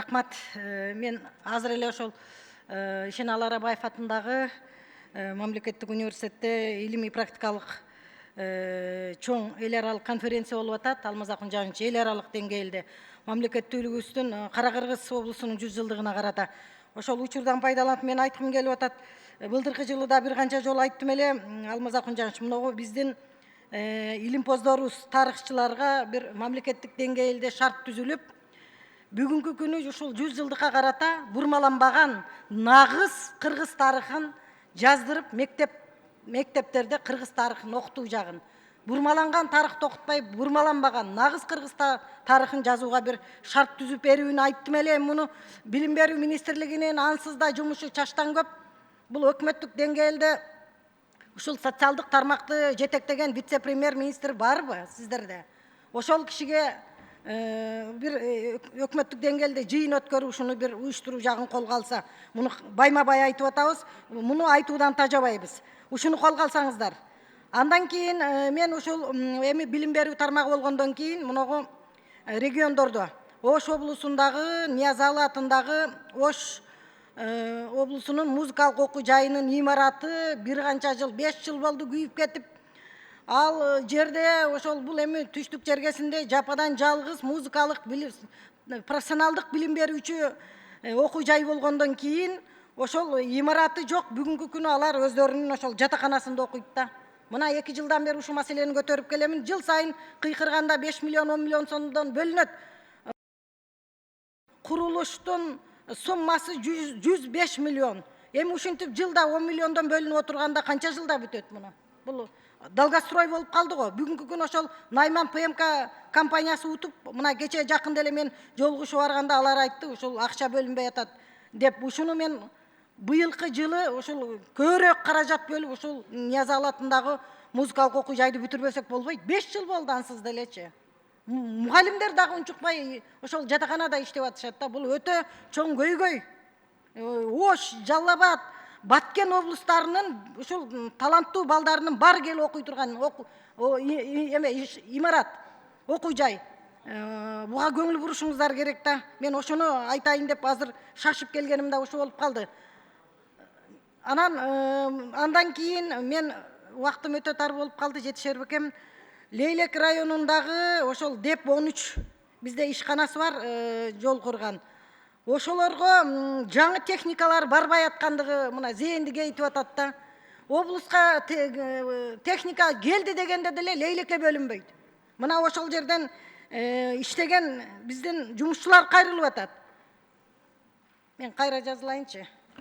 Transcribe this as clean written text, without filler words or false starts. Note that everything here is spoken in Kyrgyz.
Рахмат. Мен азыр эле ошол Ишеналы Арабаев атындагы мамлекеттик университетте илимий практикалык чоң эл аралык конференция болуп атат. Алмаз Акунжанович эл аралык деңгээлде мамлекеттүүлүгүбүздүн Кара Кыргыз облусунун 100 жылдыгына карата. Ошол учурдан пайдаланып мен айткым келип атат. Былтыркы жылы да бир канча жолу айттым эле, Алмаз Акунжанович, мынагу биздин илимпоздорубуз, тарыхчыларга бир мамлекеттик деңгээлде шарт түзүлүп, бүгүнкү күнү ушул 100 жылдыкка карата бурмаланбаган нагыз кыргыз тарыхын жаздырып, мектептерде кыргыз тарыхын окутуу жагын. Бурмаланган тарыхты окутпай, бурмаланбаган нагыз кыргыз тарыхын жазууга бир шарт түзүп берүүнү айттым эле. Муну Билим берүү министрлигинин ансыз да жумушу чачтан көп. Бул өкмөттүк деңгээлде ушул социалдык тармакты жетектеген вице-премьер министр барбы сиздерде? Ошол кишиге бир өкмөттүк деңгээлде жыйын өткөрүп, ушуну бир уюштуруу жагын колго алса, муну байма-бай айтып атабыз, муну айтуудан тажабайбыз. Ушуну колго алсаңыздар. Андан кийин мен ушул эми билим берүү тармагы болгондон кийин мунугу региондордо Ош облусундагы Ниязалы атындагы Ош облусунун музыкалык окуу жайынын имараты бир канча жыл, 5 жыл болду күйүп кетип. Ал жерде ошол бул эми түштүк жергесинде жападан жалгыз музыкалык профессионалдык билим берүүчү окуу жай болгондон кийин ошол имараты жок. Бүгүнкү күнү алар өздөрүнүн ошол жатаканасында окуйт да. Мына 2 жылдан бери ушул маселени көтөрүп келемин. Жыл сайын кыйкырганда 5 миллион, 10 миллион сомдон бөлүнөт. Курулуштун суммасы 105 миллион. Эми ушинтип жылда 10 миллиондон бөлүнүп отурганда канча жылда бүтөт муну? Бул долгострой болуп калды го. Бүгүнкү күнү ошол Найман ПМК компаниясы утуп, мына кече жакында эле мен жолугушуп барганда алар айтты, ушул акча бөлүнбөй атат деп. Ушуну мен быйылкы жылы ушул көбүрөөк каражат бөлүп, ушул Ниязалы атындагы музыкалык окуу жайды бүтүрбөсөк болбойт. 5 жыл болду ансыз делечи. Мугалимдер дагы унчукпай ошол жатаканада иштеп атышат да. Бул өтө чоң көйгөй. Ош, Жалал-Абад, Баткен облустарынын ушул таланттуу балдарынын бар келип окуй турган имарат, окуу жай. Буга көңүл бурушуңуздар керек да. Мен ошону айтайын деп азыр шашып келгеним да ошо болуп калды. Андан кийин мен убактым өтө тар болуп калды, жетишер бекем. Лейлек районундагы ошол ДЭП 13 бизде ишканасы бар, жол курган. Ошолорго жаңы техникалар барбай аткандыгы мына зээнди кейтип атат да. Облуска техника келди дегенде деле Лейлекке бөлүнбөйт. Мына ошол жерден иштеген биздин жумушчулар кайрылып атат. Мен кайра жазылайынчы.